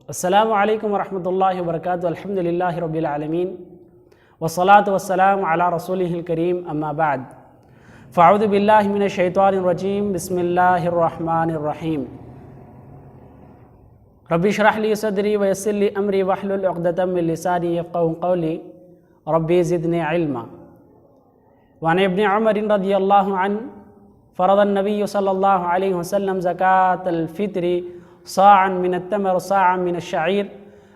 السلام علیکم ورحمۃ اللہ وبرکاتہ. الحمدللہ رب العالمین والصلاة والسلام علی رسولہ الکریم. اما بعد فاعوذ باللہ من الشیطان الرجیم. بسم اللہ الرحمن الرحیم. رب اشرح لی صدری ویسر لی امری واحلل عقدۃ من لسانی یفقهوا قولی. ربی زدنی علما. وعن ابن عمر رضی اللہ عنہ فرض النبی صلی اللہ علیہ وسلم زکاة الفطر صاعا من التمر صاعا من الشعیر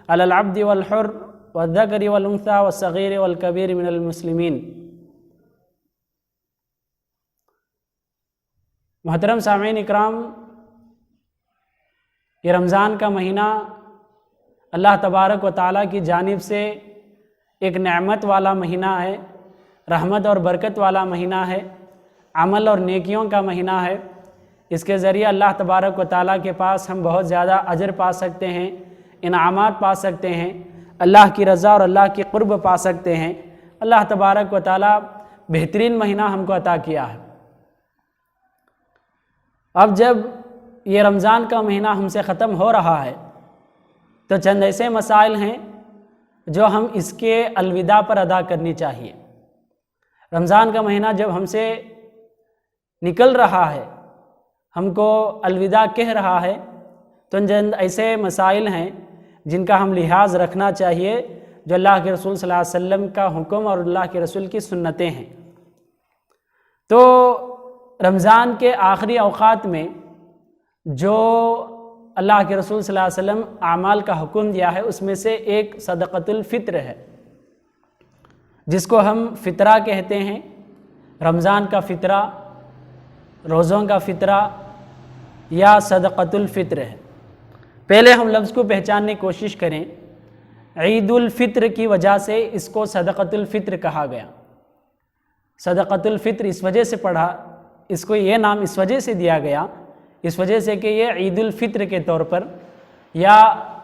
علی العبد والحر والذکر والانثى والصغیر والکبیر من المسلمین. محترم سامعین اکرام، یہ رمضان کا مہینہ اللہ تبارک و تعالیٰ کی جانب سے ایک نعمت والا مہینہ ہے، رحمت اور برکت والا مہینہ ہے، عمل اور نیکیوں کا مہینہ ہے. اس کے ذریعے اللہ تبارک و تعالیٰ کے پاس ہم بہت زیادہ اجر پا سکتے ہیں، انعامات پا سکتے ہیں، اللہ کی رضا اور اللہ کی قرب پا سکتے ہیں. اللہ تبارک و تعالیٰ بہترین مہینہ ہم کو عطا کیا ہے. اب جب یہ رمضان کا مہینہ ہم سے ختم ہو رہا ہے تو چند ایسے مسائل ہیں جو ہم اس کے الوداع پر ادا کرنی چاہیے. رمضان کا مہینہ جب ہم سے نکل رہا ہے، ہم کو الوداع کہہ رہا ہے، تو چند ایسے مسائل ہیں جن کا ہم لحاظ رکھنا چاہیے، جو اللہ کے رسول صلی اللہ علیہ وسلم کا حکم اور اللہ کے رسول کی سنتیں ہیں. تو رمضان کے آخری اوقات میں جو اللہ کے رسول صلی اللہ علیہ وسلم اعمال کا حکم دیا ہے، اس میں سے ایک صدقۃ الفطر ہے، جس کو ہم فطرہ کہتے ہیں. رمضان کا فطرہ، روزوں کا فطرہ یا صدقۃ الفطر ہے. پہلے ہم لفظ کو پہچاننے کی کوشش کریں. عید الفطر کی وجہ سے اس کو صدقۃ الفطر کہا گیا. صدقۃ الفطر اس وجہ سے پڑھا، اس کو یہ نام اس وجہ سے دیا گیا، اس وجہ سے کہ یہ عید الفطر کے طور پر، یا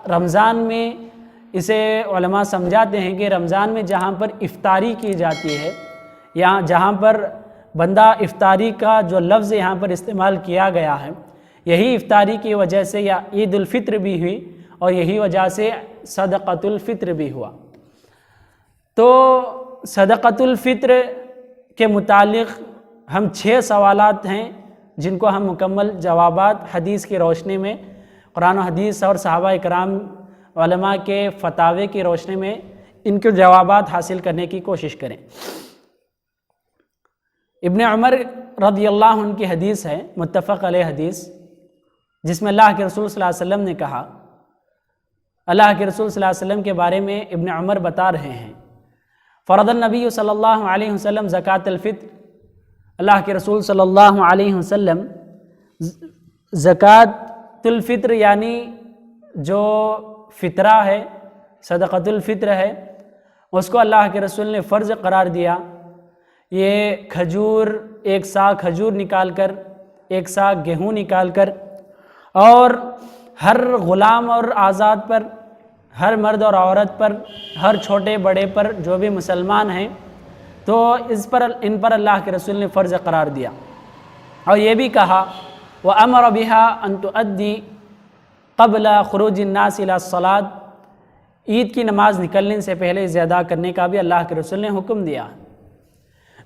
رمضان میں اسے علماء سمجھاتے ہیں کہ رمضان میں جہاں پر افطاری کی جاتی ہے، یا جہاں پر بندہ افطاری کا جو لفظ یہاں پر استعمال کیا گیا ہے، یہی افطاری کی وجہ سے یا عید الفطر بھی ہوئی اور یہی وجہ سے صدقۃ الفطر بھی ہوا. تو صدقۃ الفطر کے متعلق ہم 6 سوالات ہیں جن کو ہم مکمل جوابات حدیث کی روشنی میں، قرآن و حدیث اور صحابہ اکرام علماء کے فتاوے کی روشنی میں ان کے جوابات حاصل کرنے کی کوشش کریں. ابن عمر رضی اللہ عنہ کی حدیث ہے، متفق علیہ حدیث، جس میں اللہ کے رسول صلی اللہ علیہ وسلم نے کہا، اللہ کے رسول صلی اللہ علیہ وسلم کے بارے میں ابن عمر بتا رہے ہیں، فرض النبی صلی اللہ علیہ وسلم زکاة الفطر. اللہ کے رسول صلی اللہ علیہ وسلم زکاة الفطر یعنی جو فطرہ ہے، صدقۃ الفطر ہے، اس کو اللہ کے رسول نے فرض قرار دیا. یہ کھجور، 1 سا کھجور نکال کر، 1 سا گیہوں نکال کر، اور ہر غلام اور آزاد پر، ہر مرد اور عورت پر، ہر چھوٹے بڑے پر جو بھی مسلمان ہیں، تو ان پر اللہ کے رسول نے فرض قرار دیا. اور یہ بھی کہا وَأَمَرَ بِهَا أَن تُؤَدِّي قبل خروج الناس الى الصلاة. عید کی نماز نکلنے سے پہلے اسے ادا کرنے کا بھی اللہ کے رسول نے حکم دیا.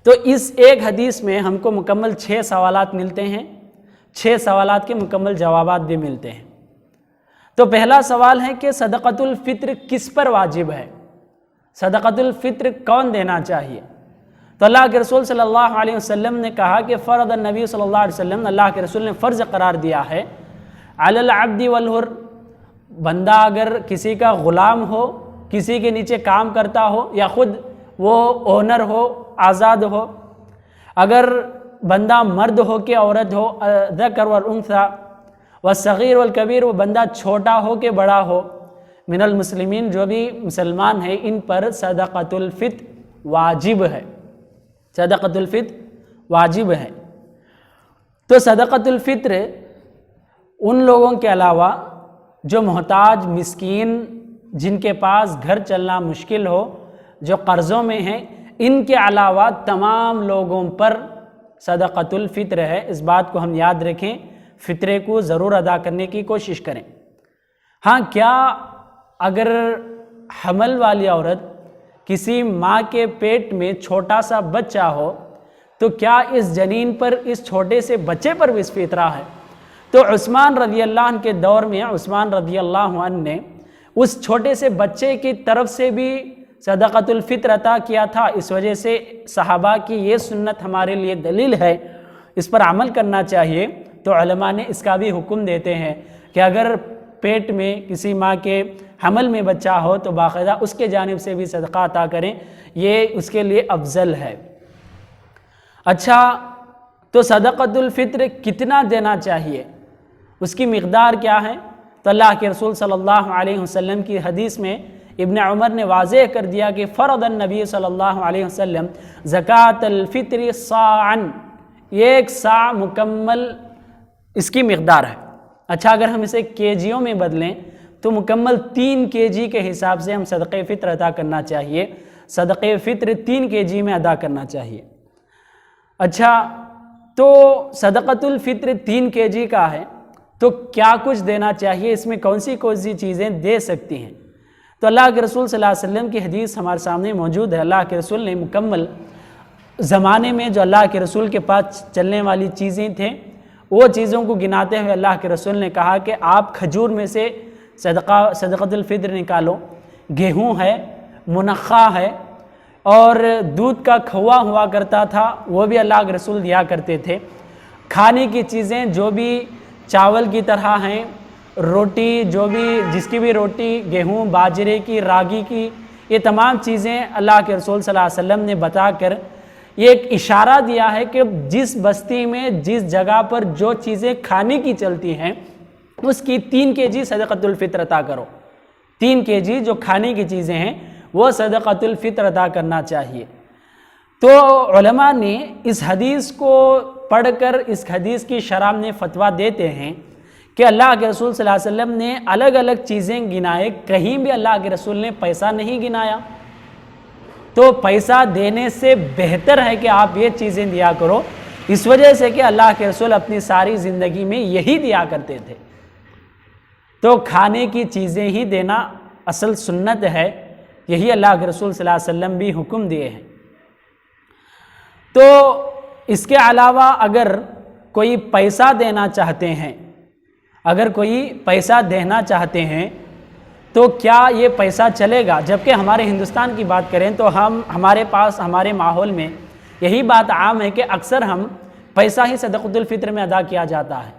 تو اس ایک حدیث میں ہم کو مکمل 6 سوالات ملتے ہیں، 6 سوالات کے مکمل جوابات بھی ملتے ہیں. تو پہلا سوال ہے کہ صدقۃ الفطر کس پر واجب ہے، صدقۃ الفطر کون دینا چاہیے؟ تو اللہ کے رسول صلی اللہ علیہ وسلم نے کہا کہ فرض النبی صلی اللہ علیہ وسلم، اللہ کے رسول نے فرض قرار دیا ہے، علی العبد والحر. بندہ اگر کسی کا غلام ہو، کسی کے نیچے کام کرتا ہو، یا خود وہ اونر ہو، آزاد ہو، اگر بندہ مرد ہو کہ عورت ہو، ذکر والانثى والصغیر والکبیر، وہ بندہ چھوٹا ہو کہ بڑا ہو، من المسلمین، جو بھی مسلمان ہیں، ان پر صدقۃ الفطر واجب ہے، صدقۃ الفطر واجب ہے. تو صدقۃ الفطر ان لوگوں کے علاوہ جو محتاج، مسکین، جن کے پاس گھر چلنا مشکل ہو، جو قرضوں میں ہیں، ان کے علاوہ تمام لوگوں پر صدقۃ الفطر ہے. اس بات کو ہم یاد رکھیں، فطرے کو ضرور ادا کرنے کی کوشش کریں. ہاں، کیا اگر حمل والی عورت کسی ماں کے پیٹ میں چھوٹا سا بچہ ہو تو کیا اس جنین پر، اس چھوٹے سے بچے پر بھی فطرہ ہے؟ تو عثمان رضی اللہ عنہ کے دور میں عثمان رضی اللہ عنہ نے اس چھوٹے سے بچے کی طرف سے بھی صدقۃ الفطر عطا کیا تھا۔ اس وجہ سے صحابہ کی یہ سنت ہمارے لیے دلیل ہے، اس پر عمل کرنا چاہیے۔ تو علماء نے اس کا بھی حکم دیتے ہیں کہ اگر پیٹ میں کسی ماں کے حمل میں بچہ ہو تو باقاعدہ اس کے جانب سے بھی صدقہ عطا کریں، یہ اس کے لیے افضل ہے۔ اچھا، تو صدقۃ الفطر کتنا دینا چاہیے، اس کی مقدار کیا ہے؟ تو اللہ کے رسول صلی اللہ علیہ وسلم کی حدیث میں ابن عمر نے واضح کر دیا کہ فرض النبی صلی اللہ علیہ وسلم زکوٰۃ الفطر صاعاً، ایک صاع مکمل اس کی مقدار ہے۔ اچھا، اگر ہم اسے کیجیوں میں بدلیں تو مکمل 3 کیجی کے حساب سے ہم صدقہ فطر ادا کرنا چاہیے، صدقہ فطر 3 کیجی میں ادا کرنا چاہیے۔ اچھا، تو صدقۃ الفطر 3 کیجی کا ہے تو کیا کچھ دینا چاہیے، اس میں کون سی چیزیں دے سکتی ہیں؟ تو اللہ کے رسول صلی اللہ علیہ وسلم کی حدیث ہمارے سامنے موجود ہے۔ اللہ کے رسول نے مکمل زمانے میں جو اللہ کے رسول کے پاس چلنے والی چیزیں تھیں وہ چیزوں کو گناتے ہوئے اللہ کے رسول نے کہا کہ آپ کھجور میں سے صدقۃ الفطر نکالو، گیہوں ہے، منقع ہے، اور دودھ کا کھوا ہوا کرتا تھا وہ بھی اللہ کے رسول دیا کرتے تھے۔ کھانے کی چیزیں جو بھی چاول کی طرح ہیں، روٹی جو بھی جس کی بھی روٹی گیہوں، باجرے کی، راگی کی، یہ تمام چیزیں اللہ کے رسول صلی اللہ علیہ وسلم نے بتا کر یہ ایک اشارہ دیا ہے کہ جس بستی میں جس جگہ پر جو چیزیں کھانے کی چلتی ہیں اس کی 3 کیجی صدقۃ الفطر عطا کرو۔ 3 کیجی جو کھانے کی چیزیں ہیں وہ صدقۃ الفطر ادا کرنا چاہیے۔ تو علماء نے اس حدیث کو پڑھ کر اس حدیث کی شرح میں فتویٰ دیتے ہیں کہ اللہ کے رسول صلی اللہ علیہ وسلم نے الگ الگ چیزیں گنائے، کہیں بھی اللہ کے رسول نے پیسہ نہیں گنایا۔ تو پیسہ دینے سے بہتر ہے کہ آپ یہ چیزیں دیا کرو، اس وجہ سے کہ اللہ کے رسول اپنی ساری زندگی میں یہی دیا کرتے تھے۔ تو کھانے کی چیزیں ہی دینا اصل سنت ہے، یہی اللہ کے رسول صلی اللہ علیہ وسلم بھی حکم دیے ہیں۔ تو اس کے علاوہ اگر کوئی پیسہ دینا چاہتے ہیں، چاہتے ہیں تو کیا یہ پیسہ چلے گا؟ جبکہ ہمارے ہندوستان کی بات کریں تو ہمارے پاس ہمارے ماحول میں یہی بات عام ہے کہ اکثر ہم پیسہ ہی صدقۃ الفطر میں ادا کیا جاتا ہے،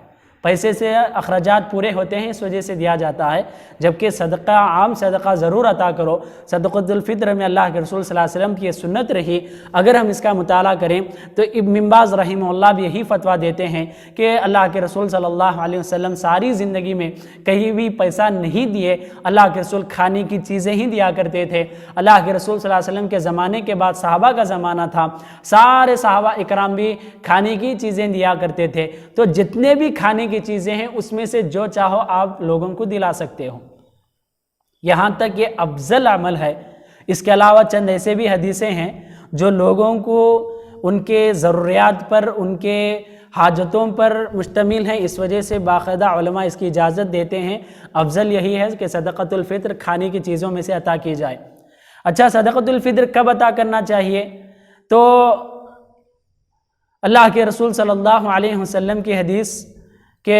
پیسے سے اخراجات پورے ہوتے ہیں اس وجہ سے دیا جاتا ہے، جبکہ صدقہ عام صدقہ ضرور عطا کرو۔ صدقۃ الفطر میں اللہ کے رسول صلی اللہ علیہ وسلم کی یہ سنت رہی۔ اگر ہم اس کا مطالعہ کریں تو ابن باز رحمہ اللہ بھی یہی فتویٰ دیتے ہیں کہ اللہ کے رسول صلی اللہ علیہ وسلم ساری زندگی میں کہیں بھی پیسہ نہیں دیے، اللہ کے رسول کھانے کی چیزیں ہی دیا کرتے تھے۔ اللہ کے رسول صلی اللہ علیہ وسلم کے زمانے کے بعد صحابہ کا زمانہ تھا، سارے صحابہ اکرام بھی کھانے کی چیزیں دیا کرتے تھے۔ تو جتنے بھی کھانے کی چیزیں ہیں اس میں سے جو چاہو آپ لوگوں کو دلا سکتے ہو، یہاں تک یہ افضل عمل ہے۔ اس کے علاوہ چند ایسے بھی حدیثیں ہیں جو لوگوں کو ان کے ضروریات پر، ان کے حاجتوں پر مشتمل ہیں، اس وجہ سے باقاعدہ علماء اس کی اجازت دیتے ہیں۔ افضل یہی ہے کہ صدقۃ الفطر کھانے کی چیزوں میں سے عطا کی جائے۔ اچھا، صدقۃ الفطر کب عطا کرنا چاہیے؟ تو اللہ کے رسول صلی اللہ علیہ وسلم کی حدیث کہ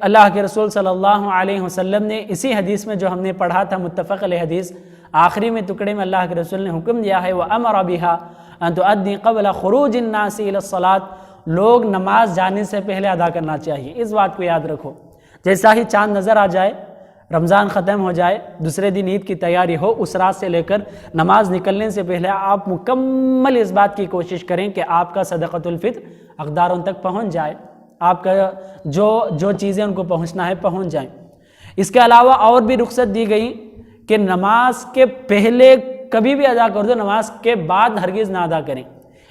اللہ کے رسول صلی اللہ علیہ وسلم نے اسی حدیث میں جو ہم نے پڑھا تھا متفق علیہ حدیث، آخری میں ٹکڑے میں اللہ کے رسول نے حکم دیا ہے وَأَمَرَ بِهَا أَن تُؤَدِّي قَبْلَ خُرُوجِ النَّاسِ إِلَى الصَّلَاةِ، لوگ نماز جانے سے پہلے ادا کرنا چاہیے۔ اس بات کو یاد رکھو، جیسا ہی چاند نظر آ جائے، رمضان ختم ہو جائے، دوسرے دن عید کی تیاری ہو، اس رات سے لے کر نماز نکلنے سے پہلے آپ مکمل اس بات کی کوشش کریں کہ آپ کا صدقۃ الفطر حقداروں تک پہنچ جائے، آپ کا جو چیزیں ان کو پہنچنا ہے پہنچ جائیں۔ اس کے علاوہ اور بھی رخصت دی گئی کہ نماز کے پہلے کبھی بھی ادا کر دو، نماز کے بعد ہرگز نہ ادا کریں،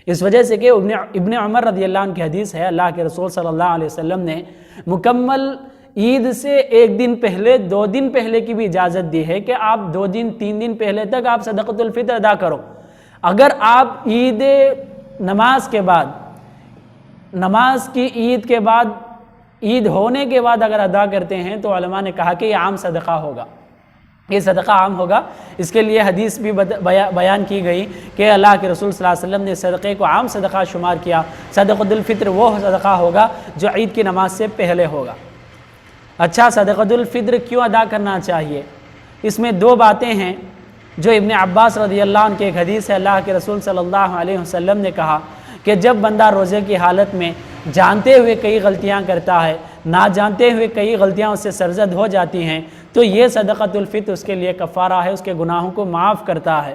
اس وجہ سے کہ ابن عمر رضی اللہ عنہ کی حدیث ہے، اللہ کے رسول صلی اللہ علیہ وسلم نے مکمل عید سے 1 دن پہلے، 2 دن پہلے کی بھی اجازت دی ہے کہ آپ 2 دن 3 دن پہلے تک آپ صدقۃ الفطر ادا کرو۔ اگر آپ نماز کی عید کے بعد عید ہونے کے بعد اگر ادا کرتے ہیں تو علماء نے کہا کہ یہ عام صدقہ ہوگا، یہ صدقہ عام ہوگا۔ اس کے لیے حدیث بھی بیان کی گئی کہ اللہ کے رسول صلی اللہ علیہ وسلم نے صدقے کو عام صدقہ شمار کیا۔ صدقۃ الفطر وہ صدقہ ہوگا جو عید کی نماز سے پہلے ہوگا۔ اچھا، صدقۃ الفطر کیوں ادا کرنا چاہیے؟ اس میں دو باتیں ہیں جو ابن عباس رضی اللہ عنہ کی ایک حدیث ہے، اللہ کے رسول صلی اللہ علیہ وسلم نے کہا کہ جب بندہ روزے کی حالت میں جانتے ہوئے کئی غلطیاں کرتا ہے، نہ جانتے ہوئے کئی غلطیاں اس سے سرزد ہو جاتی ہیں، تو یہ صدقۃ الفطر اس کے لیے کفارہ ہے، اس کے گناہوں کو معاف کرتا ہے۔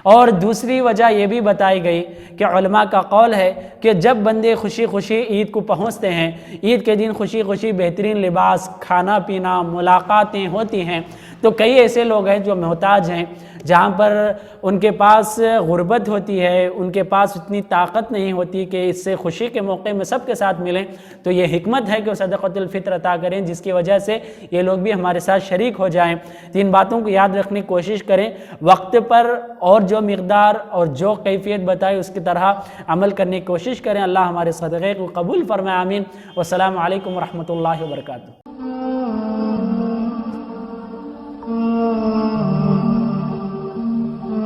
اور دوسری وجہ یہ بھی بتائی گئی کہ علماء کا قول ہے کہ جب بندے خوشی خوشی عید کو پہنچتے ہیں، عید کے دن خوشی خوشی بہترین لباس، کھانا پینا، ملاقاتیں ہوتی ہیں، تو کئی ایسے لوگ ہیں جو محتاج ہیں، جہاں پر ان کے پاس غربت ہوتی ہے، ان کے پاس اتنی طاقت نہیں ہوتی کہ اس سے خوشی کے موقع میں سب کے ساتھ ملیں، تو یہ حکمت ہے کہ وہ صدقۃ الفطر عطا کریں، جس کی وجہ سے یہ لوگ بھی ہمارے ساتھ شریک ہو جائیں۔ تین باتوں کو یاد رکھنے کی کوشش کریں، وقت پر اور جو مقدار اور جو کیفیت بتائی اس کی طرح عمل کرنے کی کوشش کریں۔ اللہ ہمارے صدقے کو قبول فرمائے، آمین۔ والسلام علیکم ورحمۃ اللہ وبرکاتہ۔